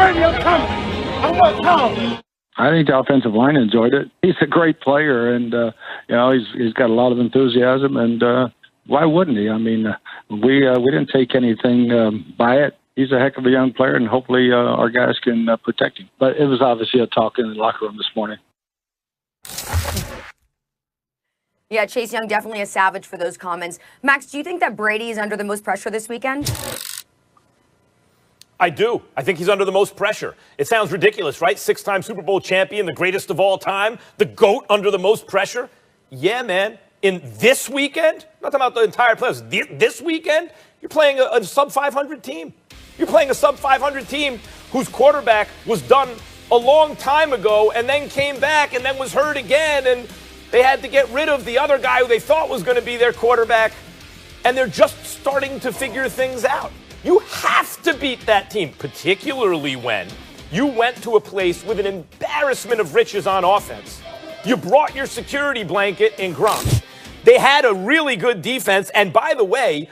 radio coming. I want Tom. I think the offensive line enjoyed it. He's a great player, and he's got a lot of enthusiasm. And why wouldn't he? I mean, we didn't take anything by it. He's a heck of a young player, and hopefully our guys can protect him. But it was obviously a talk in the locker room this morning. Yeah, Chase Young definitely a savage for those comments. Max, do you think that Brady is under the most pressure this weekend? I do. I think he's under the most pressure. It sounds ridiculous, right? 6-time Super Bowl champion, the greatest of all time, the GOAT under the most pressure. Yeah, man. In this weekend, not talking about the entire playoffs, this weekend, you're playing a sub-500 team. You're playing a sub-500 team whose quarterback was done a long time ago and then came back and then was hurt again, and they had to get rid of the other guy who they thought was going to be their quarterback, and they're just starting to figure things out. You have to beat that team, particularly when you went to a place with an embarrassment of riches on offense. You brought your security blanket in Gronk. They had a really good defense, and by the way,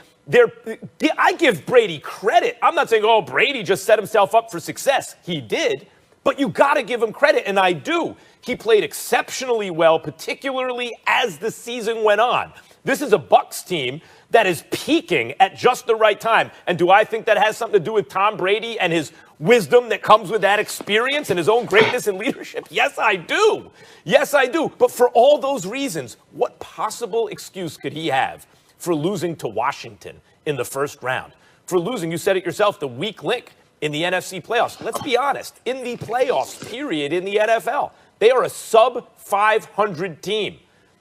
I give Brady credit. I'm not saying, Brady just set himself up for success. He did, but you got to give him credit, and I do. He played exceptionally well, particularly as the season went on. This is a Bucs team that is peaking at just the right time. And do I think that has something to do with Tom Brady and his wisdom that comes with that experience and his own greatness and leadership? Yes, I do. Yes, I do. But for all those reasons, what possible excuse could he have for losing to Washington in the first round? For losing, you said it yourself, the weak link in the NFC playoffs. Let's be honest. In the playoffs, period, in the NFL, they are a sub-500 team.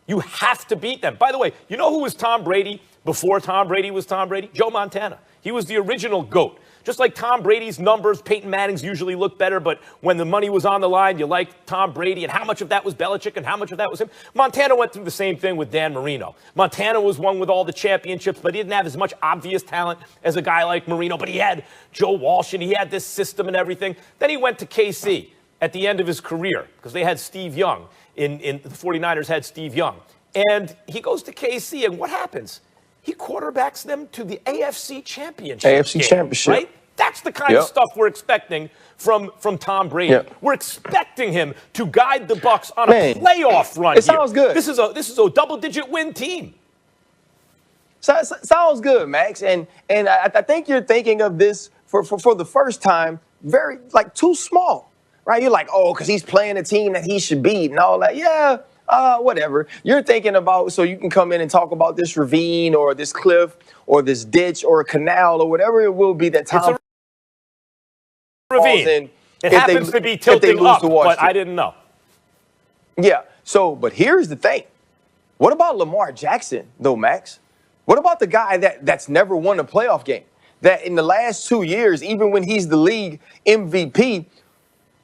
You have to beat them. By the way, you know who was Tom Brady before Tom Brady was Tom Brady? Joe Montana. He was the original GOAT. Just like Tom Brady's numbers, Peyton Manning's usually look better, but when the money was on the line, you liked Tom Brady, and how much of that was Belichick and how much of that was him? Montana went through the same thing with Dan Marino. Montana was one with all the championships, but he didn't have as much obvious talent as a guy like Marino, but he had Joe Walsh, and he had this system and everything. Then he went to KC at the end of his career because they had Steve Young. In the 49ers had Steve Young. And he goes to KC, and what happens? He quarterbacks them to the AFC Championship. Championship. Right? That's the kind of stuff we're expecting from Tom Brady. Yep. We're expecting him to guide the Bucs on a playoff run. It sounds good. This is a double-digit win team. Sounds good, Max. And I think you're thinking of this for the first time very, too small. Right? You're like, because he's playing a team that he should beat and all that. Yeah, whatever. You're thinking about, so you can come in and talk about this ravine or this cliff or this ditch or a canal or whatever it will be that Tom ravine. In. It happens to be tilting up, but I didn't know. Yeah. So, but here's the thing. What about Lamar Jackson, though, Max? What about the guy that's never won a playoff game? That in the last 2 years, even when he's the league MVP,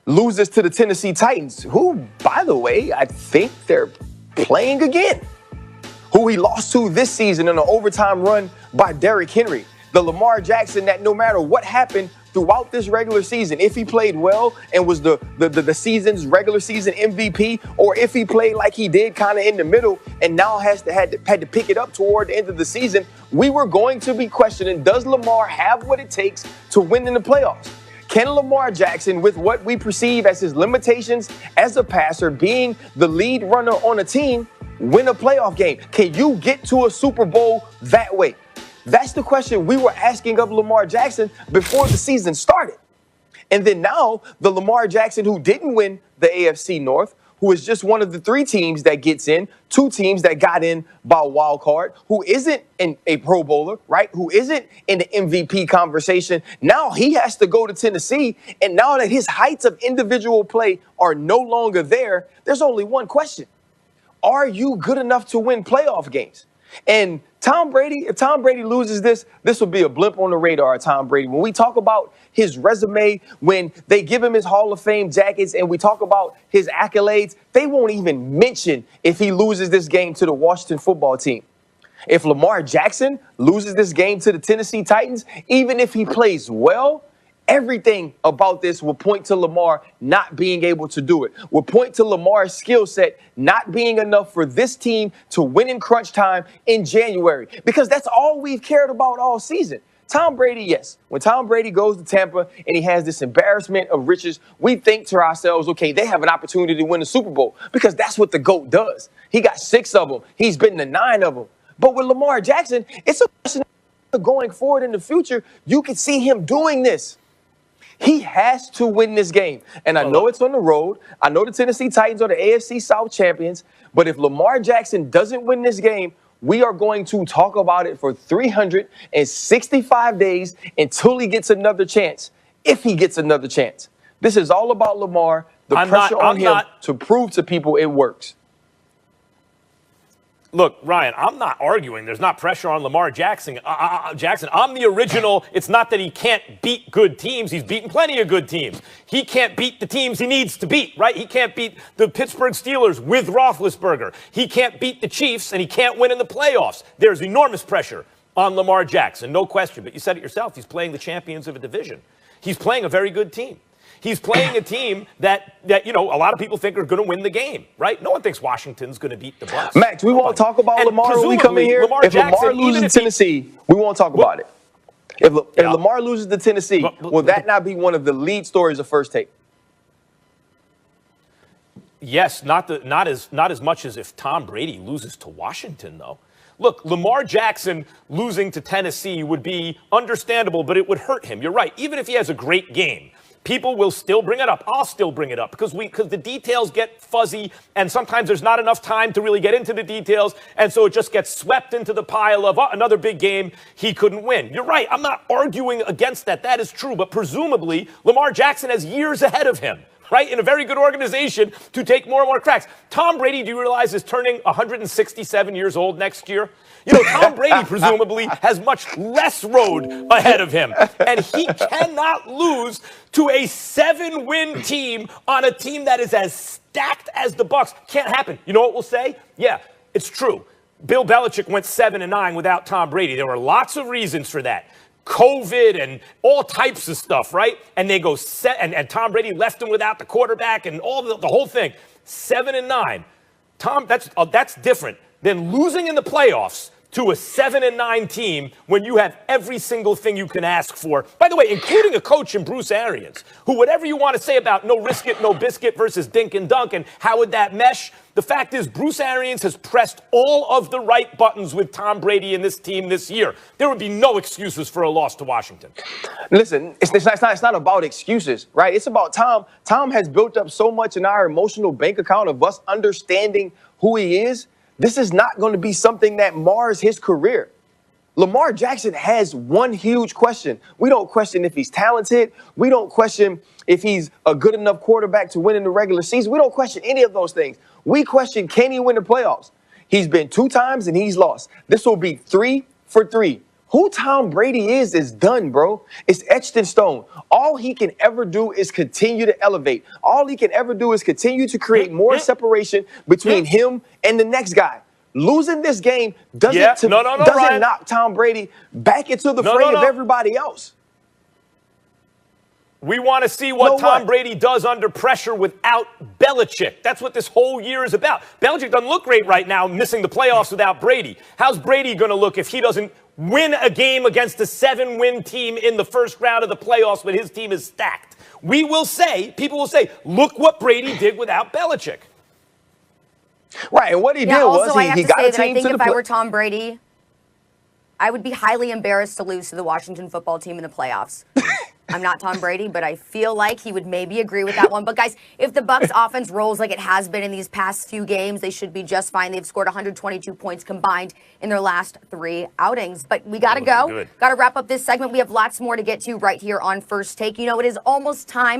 loses to the Tennessee Titans, who, by the way, I think they're playing again, who he lost to this season in an overtime run by Derrick Henry. The Lamar Jackson that no matter what happened throughout this regular season, if he played well and was the season's regular season MVP, or if he played like he did kind of in the middle and now had to pick it up toward the end of the season, we were going to be questioning, does Lamar have what it takes to win in the playoffs? Can Lamar Jackson, with what we perceive as his limitations as a passer, being the lead runner on a team, win a playoff game? Can you get to a Super Bowl that way? That's the question we were asking of Lamar Jackson before the season started. And then now, the Lamar Jackson who didn't win the AFC North, who is just one of the 3 teams that gets in, 2 teams that got in by wild card, who isn't a Pro Bowler, right? Who isn't in the MVP conversation. Now he has to go to Tennessee, and now that his heights of individual play are no longer there, there's only one question. Are you good enough to win playoff games? And Tom Brady, if Tom Brady loses this will be a blip on the radar of Tom Brady. When we talk about his resume, when they give him his Hall of Fame jackets and we talk about his accolades, they won't even mention if he loses this game to the Washington football team. If Lamar Jackson loses this game to the Tennessee Titans, even if he plays well, everything about this will point to Lamar not being able to do it, will point to Lamar's skill set not being enough for this team to win in crunch time in January, because that's all we've cared about all season. Tom Brady, yes. When Tom Brady goes to Tampa and he has this embarrassment of riches, we think to ourselves, okay, they have an opportunity to win the Super Bowl because that's what the GOAT does. He got 6 of them. He's been to 9 of them. But with Lamar Jackson, it's a question of going forward in the future. You can see him doing this. He has to win this game. And I know it's on the road. I know the Tennessee Titans are the AFC South champions. But if Lamar Jackson doesn't win this game, we are going to talk about it for 365 days until he gets another chance, if he gets another chance. This is all about Lamar, the pressure on him to prove to people it works. Look, Ryan, I'm not arguing there's not pressure on Lamar Jackson. I'm the original. It's not that he can't beat good teams. He's beaten plenty of good teams. He can't beat the teams he needs to beat, right? He can't beat the Pittsburgh Steelers with Roethlisberger. He can't beat the Chiefs, and he can't win in the playoffs. There's enormous pressure on Lamar Jackson, no question. But you said it yourself. He's playing the champions of a division. He's playing a very good team. He's playing a team that a lot of people think are going to win the game, right? No one thinks Washington's going to beat the Bucs. Max, we won't talk about Lamar when we come in here. If Lamar loses to Tennessee, we won't talk about it. If Lamar loses to Tennessee, will that not be one of the lead stories of First Take? Yes, not as much as if Tom Brady loses to Washington, though. Look, Lamar Jackson losing to Tennessee would be understandable, but it would hurt him. You're right. Even if he has a great game, people will still bring it up. I'll still bring it up because the details get fuzzy, and sometimes there's not enough time to really get into the details, and so it just gets swept into the pile of another big game he couldn't win. You're right. I'm not arguing against that. That is true, but presumably Lamar Jackson has years ahead of him, right, in a very good organization to take more and more cracks. Tom Brady, do you realize, is turning 167 years old next year? Tom Brady presumably has much less road ahead of him, and he cannot lose to a 7-win team on a team that is as stacked as the Bucs. Can't happen. You know what we'll say? Yeah, it's true. Bill Belichick went 7-9 without Tom Brady. There were lots of reasons for that. COVID and all types of stuff, right? And they go and Tom Brady left him without the quarterback and all the whole thing. 7-9. Tom, that's different than losing in the playoffs to a 7-9 team when you have every single thing you can ask for. By the way, including a coach in Bruce Arians, who, whatever you want to say about no risk it, no biscuit versus dink and dunk and how would that mesh, the fact is Bruce Arians has pressed all of the right buttons with Tom Brady and this team this year. There would be no excuses for a loss to Washington. Listen, it's not about excuses, right? It's about Tom. Tom has built up so much in our emotional bank account of us understanding who he is. This is not going to be something that mars his career. Lamar Jackson has one huge question. We don't question if he's talented. We don't question if he's a good enough quarterback to win in the regular season. We don't question any of those things. We question, can he win the playoffs? He's been 2 times and he's lost. This will be 3 for 3. Who Tom Brady is done, bro. It's etched in stone. All he can ever do is continue to elevate. All he can ever do is continue to create more separation between him and the next guy. Losing this game doesn't knock Tom Brady back into the fray of everybody else. We want to see what Tom Brady does under pressure without Belichick. That's what this whole year is about. Belichick doesn't look great right now, missing the playoffs without Brady. How's Brady going to look if he doesn't win a game against a 7-win team in the first round of the playoffs when his team is stacked? People will say, look what Brady did without Belichick. Right, and what he did was he got a team to the I think if I were Tom Brady, I would be highly embarrassed to lose to the Washington football team in the playoffs. I'm not Tom Brady, but I feel like he would maybe agree with that one. But, guys, if the Bucs offense rolls like it has been in these past few games, they should be just fine. They've scored 122 points combined in their last 3 outings. But we got to go. Got to wrap up this segment. We have lots more to get to right here on First Take. It is almost time.